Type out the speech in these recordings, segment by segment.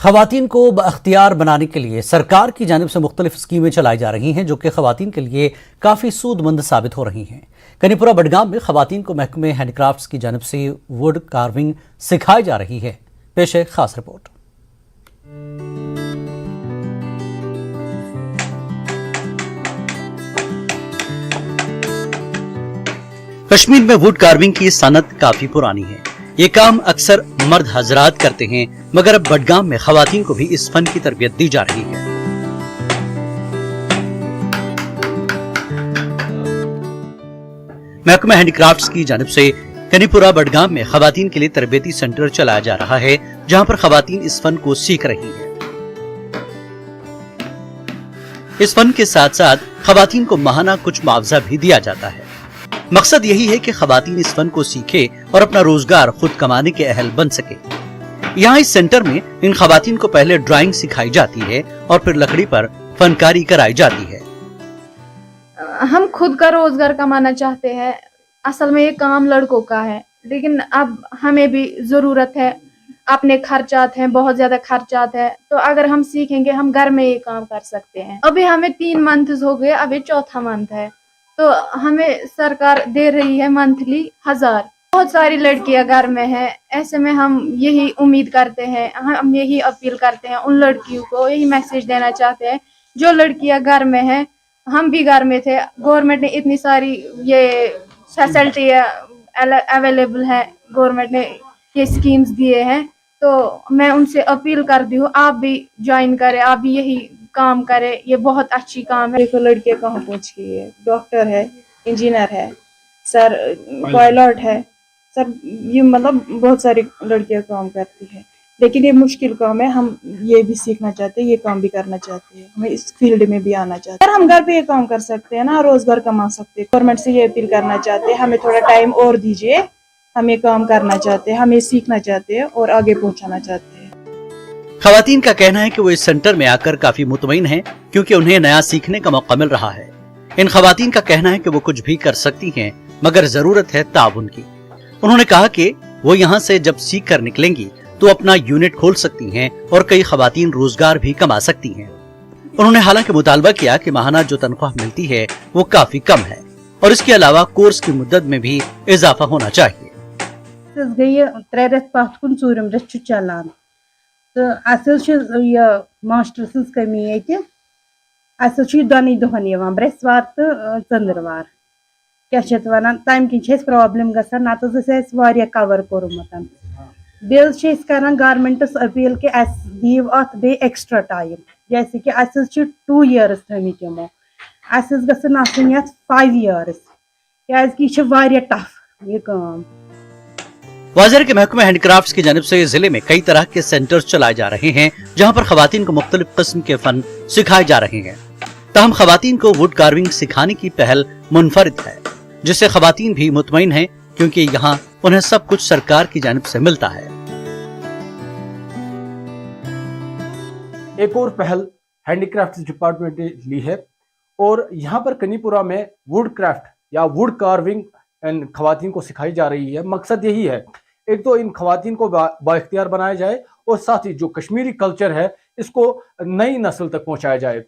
خواتین کو بااختیار بنانے کے لیے سرکار کی جانب سے مختلف اسکیمیں چلائی جا رہی ہیں جو کہ خواتین کے لیے کافی سود مند ثابت ہو رہی ہیں۔ کنی پورہ بڈگام میں خواتین کو محکمہ ہینڈی کرافٹس کی جانب سے ووڈ کارونگ سکھائی جا رہی ہے۔ پیش ہے خاص رپورٹ۔ کشمیر میں ووڈ کارونگ کی صنعت کافی پرانی ہے۔ یہ کام اکثر مرد حضرات کرتے ہیں، مگر اب بڈگام میں خواتین کو بھی اس فن کی تربیت دی جا رہی ہے۔ محکمہ ہینڈی کرافٹس کی جانب سے کنی پورہ بڈگام میں خواتین کے لیے تربیتی سینٹر چلایا جا رہا ہے، جہاں پر خواتین اس فن کو سیکھ رہی ہیں۔ اس فن کے ساتھ ساتھ خواتین کو ماہانہ کچھ معاوضہ بھی دیا جاتا ہے۔ مقصد یہی ہے کہ خواتین اس فن کو سیکھے اور اپنا روزگار خود کمانے کے اہل بن سکے۔ یہاں اس سینٹر میں ان خواتین کو پہلے ڈرائنگ سکھائی جاتی ہے اور پھر لکڑی پر فنکاری کرائی جاتی ہے۔ ہم خود کا روزگار کمانا چاہتے ہیں۔ اصل میں یہ کام لڑکوں کا ہے، لیکن اب ہمیں بھی ضرورت ہے، اپنے خرچات ہیں، بہت زیادہ خرچات ہیں، تو اگر ہم سیکھیں گے ہم گھر میں یہ کام کر سکتے ہیں۔ ابھی ہمیں 3 منتھز ہو گئے، ابھی 4تھا منتھ ہے، تو ہمیں سرکار دے رہی ہے منتھلی 1000۔ بہت ساری لڑکیاں گھر میں ہیں، ایسے میں ہم یہی امید کرتے ہیں، ہم یہی اپیل کرتے ہیں ان لڑکیوں کو، یہی میسج دینا چاہتے ہیں جو لڑکیاں گھر میں ہیں۔ ہم بھی گھر میں تھے، گورنمنٹ نے اتنی ساری یہ فیسلٹی اویلیبل ہے، گورنمنٹ نے یہ اسکیمز دیے ہیں، تو میں ان سے اپیل کرتی ہوں آپ بھی جوائن کریں، آپ بھی یہی کام کرے، یہ بہت اچھی کام ہے۔ دیکھو لڑکیاں کہاں پہنچ گئی ہے، ڈاکٹر ہے، انجینئر ہے، سر پائلٹ ہے، سر یہ مطلب بہت ساری لڑکیاں کام کرتی ہے، لیکن یہ مشکل کام ہے۔ ہم یہ بھی سیکھنا چاہتے ہیں، یہ کام بھی کرنا چاہتے ہیں، ہمیں اس فیلڈ میں بھی آنا چاہتے ہیں۔ ہم گھر پہ یہ کام کر سکتے ہیں نا، روزگار کما سکتے ہیں۔ گورنمنٹ سے یہ اپیل کرنا چاہتے ہیں ہمیں تھوڑا ٹائم اور دیجیے، ہم یہ کام کرنا چاہتے ہیں، ہم یہ سیکھنا چاہتے ہیں اور آگے پہنچانا چاہتے ہیں۔ خواتین کا کہنا ہے کہ وہ اس سینٹر میں آ کر کافی مطمئن ہیں، کیونکہ انہیں نیا سیکھنے کا موقع مل رہا ہے۔ ان خواتین کا کہنا ہے کہ وہ کچھ بھی کر سکتی ہیں، مگر ضرورت ہے تعاون کی۔ انہوں نے کہا کہ وہ یہاں سے جب سیکھ کر نکلیں گی تو اپنا یونٹ کھول سکتی ہیں اور کئی خواتین روزگار بھی کما سکتی ہیں۔ انہوں نے حالانکہ مطالبہ کیا کہ ماہانہ جو تنخواہ ملتی ہے وہ کافی کم ہے اور اس کے علاوہ کورس کی مدت میں بھی اضافہ ہونا چاہیے۔ گئی 3 رٮ۪تھ پتھ کن 4م رٮ۪تھ چلان، تو یہ ماسٹر سٕنٛز کمی یہ دۄنٕے دۄہن یِوان، برٛٮ۪سوار تہٕ ژٔنٛدٕروار۔ کیٛاہ چھِ اتھ وَنان، تَمہِ کِنۍ چھِ اَسہِ پرٛابلِم گژھان، نتہٕ ٲس اَسہِ واریاہ کور کوٚرمُت۔ بیٚیہِ حظ چھِ أسۍ کران گورمنٹس اپیل کہ اَسہِ دِیِو اَتھ بیٚیہِ ایکسٹرا ٹایم، جیسے کہ اَسہِ حظ چھِ 2 years تھٲمٕتۍ یِمو، اَسہِ حظ گژھن آسٕنۍ یتھ 5 years، کیٛازِ یہِ چھِ واریاہ ٹف یہ کٲم۔ واضح ہے کہ محکمہ ہینڈی کرافٹس کی جانب سے ضلع میں کئی طرح کے سینٹرز چلائے جا رہے ہیں، جہاں پر خواتین کو مختلف قسم کے فن سکھائے جا رہے ہیں۔ تاہم خواتین کو ووڈ کارونگ سکھانے کی پہل منفرد ہے، جس سے خواتین بھی مطمئن ہیں، کیونکہ یہاں انہیں سب کچھ سرکار کی جانب سے ملتا ہے۔ ایک اور پہل ہینڈی کرافٹس ڈپارٹمنٹ نے لی ہے اور یہاں پر کنی پورہ میں ووڈ کرافٹ یا ووڈ کارونگ ان خواتین کو سکھائی جا رہی ہے۔ مقصد یہی ہے، ایک تو ان خواتین کو با اختیار بنایا جائے اور ساتھ ہی جو کشمیری کلچر ہے اس کو نئی نسل تک پہنچایا جائے۔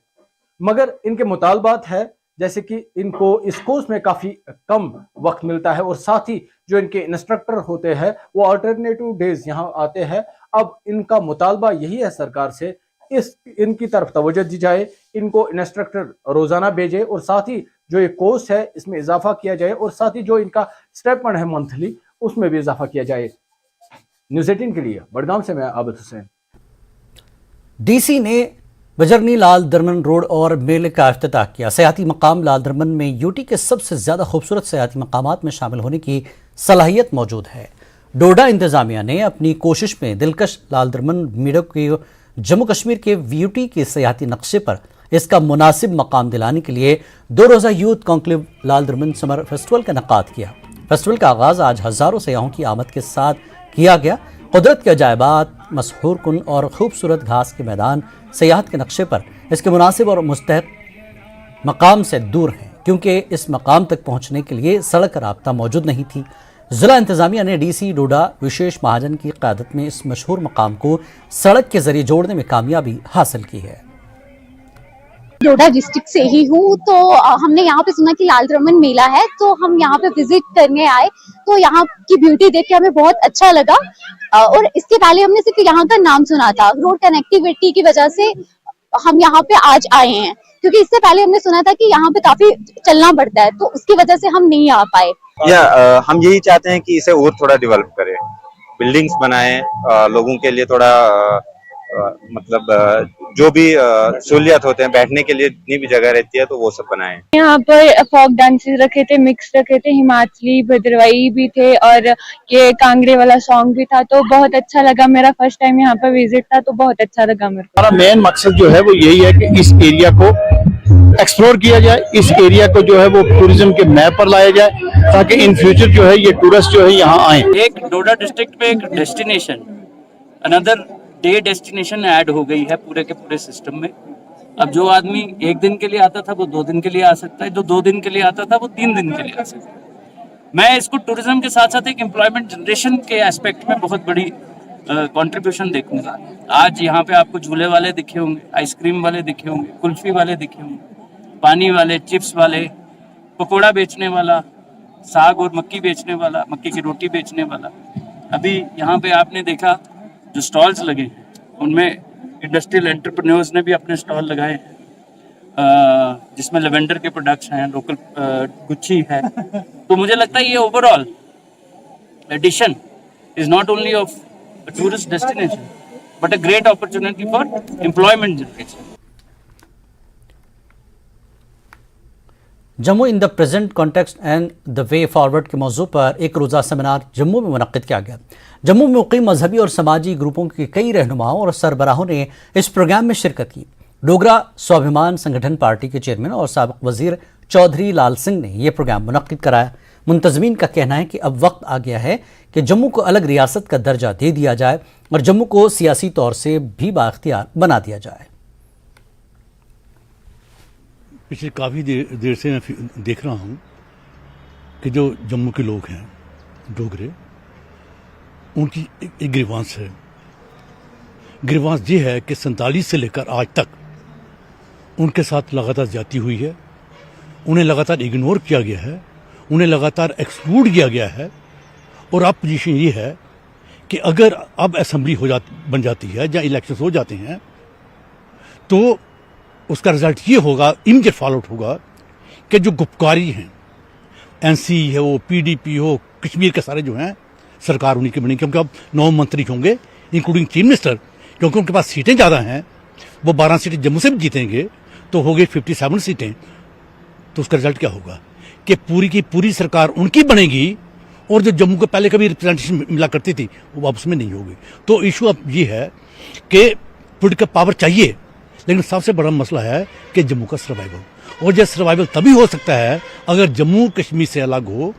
مگر ان کے مطالبات ہے جیسے کہ ان کو اس کورس میں کافی کم وقت ملتا ہے اور ساتھ ہی جو ان کے انسٹرکٹر ہوتے ہیں وہ آلٹرنیٹو ڈیز یہاں آتے ہیں۔ اب ان کا مطالبہ یہی ہے سرکار سے، ان کی طرف توجہ دی جائے، ان کو انسٹرکٹر روزانہ بھیجے اور ساتھ ہی جو یہ کورس ہے اس میں اضافہ کیا جائے اور ساتھ ہی جو ان کا اسٹیپنڈ ہے منتھلی اس میں بھی اضافہ کیا جائے۔ نیوز 18 کے لیے بڈگام سے میں عابد حسین۔ ڈی سی نے بجرنی لال درمن روڈ اور میلے کا افتتاح کیا۔ سیاحتی مقام لال درمن میں یوٹی کے سب سے زیادہ خوبصورت سیاحتی مقامات میں شامل ہونے کی صلاحیت موجود ہے۔ ڈوڈا انتظامیہ نے اپنی کوشش میں دلکش لال درمن میلے کی جموں کشمیر کے یوٹی کے سیاحتی نقشے پر اس کا مناسب مقام دلانے کے لیے 2 روزہ یوتھ کانکلیو لال درمن سمر فیسٹیول کا انعقاد کیا۔ فیسٹیول کا آغاز آج ہزاروں سیاحوں کی آمد کے ساتھ کیا گیا۔ قدرت کے عجائبات، مسحور کن اور خوبصورت گھاس کے میدان سیاحت کے نقشے پر اس کے مناسب اور مستحق مقام سے دور ہیں، کیونکہ اس مقام تک پہنچنے کے لیے سڑک رابطہ موجود نہیں تھی۔ ضلع انتظامیہ نے DC ڈوڈا وشیش مہاجن کی قیادت میں اس مشہور مقام کو سڑک کے ذریعے جوڑنے میں کامیابی حاصل کی ہے۔ ڈوڈا ڈسٹرکٹ سے ہی ہوں، تو ہم نے یہاں پہ سنا کہ لال درمن میلہ ہے، تو ہم یہاں پہ وزٹ کرنے آئے، تو یہاں کی بیوٹی دیکھ کے ہمیں بہت اچھا لگا، اور اس کے پہلے ہم نے صرف یہاں کا نام سنا تھا۔ روڈ کنیکٹیوٹی کی وجہ سے ہم یہاں پہ آج آئے ہیں، کیونکہ اس سے پہلے ہم نے سنا تھا کہ یہاں پہ کافی چلنا پڑتا ہے، تو اس کی وجہ سے ہم نہیں آ پائے۔ ہم یہی چاہتے ہیں کہ اسے اور تھوڑا ڈیولپ کرے، بلڈنگز بنائیں، لوگوں کے لیے تھوڑا مطلب جو بھی سہولیات ہوتے ہیں، بیٹھنے کے لیے جتنی بھی جگہ رہتی ہے تو وہ سب بنائیں۔ یہاں پر فوک ڈانسز رکھے تھے، مکس رکھے تھے، ہماچلی بھدروائی بھی تھے، اور یہ کانگڑے والا سانگ بھی تھا، تو بہت اچھا لگا۔ میرا فرسٹ ٹائم یہاں پر وزٹ تھا، تو بہت اچھا لگا میرے کو۔ ہمارا مین مقصد جو ہے وہ یہی ہے کہ اس ایریا کو ایکسپلور کیا جائے، اس ایریا کو جو ہے وہ ٹوریزم کے میپ پر لایا جائے، تاکہ ان فیوچر جو ہے یہ ٹورسٹ جو ہے یہاں آئیں۔ ایک ڈوڈا ڈسٹرکٹ میں ایک destination, another day destination add ہو گئی ہے پورے کے پورے سسٹم میں۔ اب جو آدمی 1 دن کے لیے آتا تھا وہ 2 دن کے لیے آ سکتا ہے، جو 2 دن کے لیے آتا تھا وہ 3 دن کے لیے آ سکتا ہے۔ میں اس کو ٹوریزم کے ساتھ ساتھ ایک امپلائمنٹ جنریشن کے اسپیکٹ میں بہت بڑی کنٹریبیوشن دیکھوں گا۔ آج یہاں پہ آپ کو جھولے والے دکھے ہوں گے، آئس کریم والے دکھے ہوں گے، کلفی والے دکھے ہوں گے، پانی والے، چپس والے، پکوڑا بیچنے والا، ساگ اور مکی بیچنے والا، مکی کی روٹی بیچنے والا۔ ابھی یہاں پہ آپ نے دیکھا جو سٹالز لگے ہیں ان میں انڈسٹریل انٹرپرینورز نے بھی اپنے سٹال لگائے ہیں، جس میں لیونڈر کے پروڈکٹس ہیں، لوکل گچھی ہے۔ تو مجھے لگتا ہے یہ over all addition is not only of tourist destination but a great opportunity for employment generation. Jammu in the present context and the way forward کے موضوع پر ایک روزہ سیمینار جموں میں منعقد کیا گیا۔ جموں میں مقیم مذہبی اور سماجی گروپوں کے کئی رہنماؤں اور سربراہوں نے اس پروگرام میں شرکت کی۔ ڈوگرا سوابھیمان سنگٹھن پارٹی کے چیئرمین اور سابق وزیر چودھری لال سنگھ نے یہ پروگرام منعقد کرایا۔ منتظمین کا کہنا ہے کہ اب وقت آ گیا ہے کہ جموں کو الگ ریاست کا درجہ دے دیا جائے اور جموں کو سیاسی طور سے بھی بااختیار بنا دیا جائے۔ پچھلے کافی دیر سے میں دیکھ رہا ہوں کہ جو جموں کے لوگ ہیں ڈوگرے، ان کی ایک گریوانس ہے۔ گریوانس یہ ہے کہ 47 سے لے کر آج تک ان کے ساتھ لگاتار زیادتی ہوئی ہے، انہیں لگاتار اگنور کیا گیا ہے، انہیں لگاتار ایکسکلوڈ کیا گیا ہے، اور اب پوزیشن یہ ہے کہ اگر اب اسمبلی بن جاتی ہے یا الیکشنز ہو جاتے ہیں تو اس کا رزلٹ یہ ہوگا، امیڈیٹ فالو آؤٹ ہوگا کہ جو گپکاری ہیں، NC ہے، وہ PDP ہو، کشمیر کے سارے جو ہیں سرکار انہیں کی بنی، کیونکہ اب 9 منتری ہوں گے انکلوڈنگ چیف منسٹر، کیونکہ ان کے پاس سیٹیں زیادہ ہیں، وہ 12 سیٹیں جموں سے بھی جیتیں گے تو ہو گئی 57 سیٹیں۔ تو اس کا رزلٹ کیا ہوگا کہ پوری کی پوری سرکار ان کی بنے گی، اور جو جموں کو پہلے کبھی ریپرزنٹیشن ملا کرتی تھی وہ اب اس میں نہیں ہوگی۔ تو ایشو اب یہ ہے کہ پولیٹیکل پاور چاہیے، لیکن سب سے بڑا مسئلہ ہے کہ جموں کا سروائیول، اور یہ سروائیول تبھی ہو سکتا ہے اگر جموں کشمیر سے الگ ہو،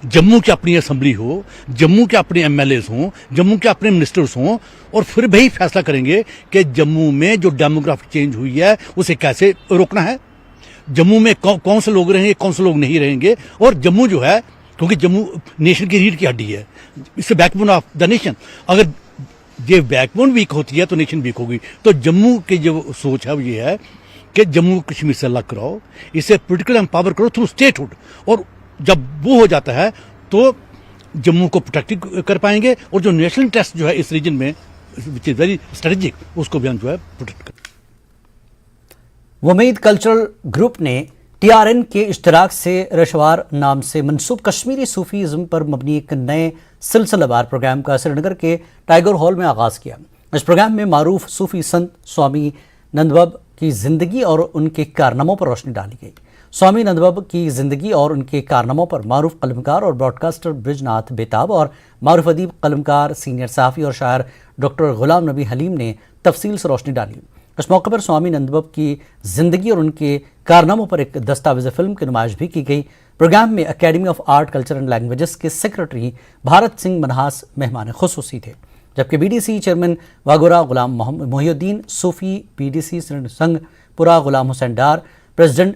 جموں کی اپنی اسمبلی ہو، جموں کے اپنے MLAs ہوں، جموں کے اپنے منسٹرز ہوں، اور پھر بھی فیصلہ کریں گے کہ جموں میں جو ڈیموگرافک چینج ہوئی ہے اسے کیسے روکنا ہے، جموں میں کون سے لوگ رہیں گے، کون سے لوگ نہیں رہیں گے۔ اور جموں جو ہے، کیونکہ جموں نیشن کی ریڑھ کی ہڈی ہے، اس backbone of the nation, اگر یہ بیک بون ویک ہوتی ہے تو نیشن ویک ہوگی۔ تو جموں کی جو سوچ ہے وہ یہ ہے کہ جموں کشمیر سے الگ کراؤ، اسے پولیٹیکل امپاور کرو تھرو اسٹیٹ ہوڈ، اور جب وہ ہو جاتا ہے تو جموں کو پروٹیکٹ کر پائیں گے، اور جو نیشنل انٹرسٹ جو ہے اس ریجن میں وچ از ویری اسٹریٹجک، اس کو بھی ہم جو ہے پروٹیکٹ کریں۔ ومید کلچرل گروپ نے TRN کے اشتراک سے رشوار نام سے منسوب کشمیری صوفیزم پر مبنی ایک نئے سلسلہ وار پروگرام کا سری نگر کے ٹائیگر ہال میں آغاز کیا۔ اس پروگرام میں معروف صوفی سنت سوامی نندبب کی زندگی اور ان کے کارناموں پر روشنی ڈالی گئی۔ سوامی نندبب کی زندگی اور ان کے کارناموں پر معروف قلمکار اور براڈ کاسٹر برج ناتھ بیتاب اور معروف ادیب قلمکار، سینئر صحافی اور شاعر ڈاکٹر غلام نبی حلیم نے تفصیل سے روشنی ڈالی۔ اس موقع پر سوامی نندبب کی زندگی اور ان کے کارناموں پر ایک دستاویز فلم کی نمائش بھی کی گئی۔ پروگرام میں academy of art culture and languages کے سیکرٹری بھارت سنگھ منہاس مہمان خصوصی تھے، جبکہ BDC چیئرمین واگورا غلام محی الدین، صوفی BDC سنگھ پورا غلام حسین ڈار، پریزیڈنٹ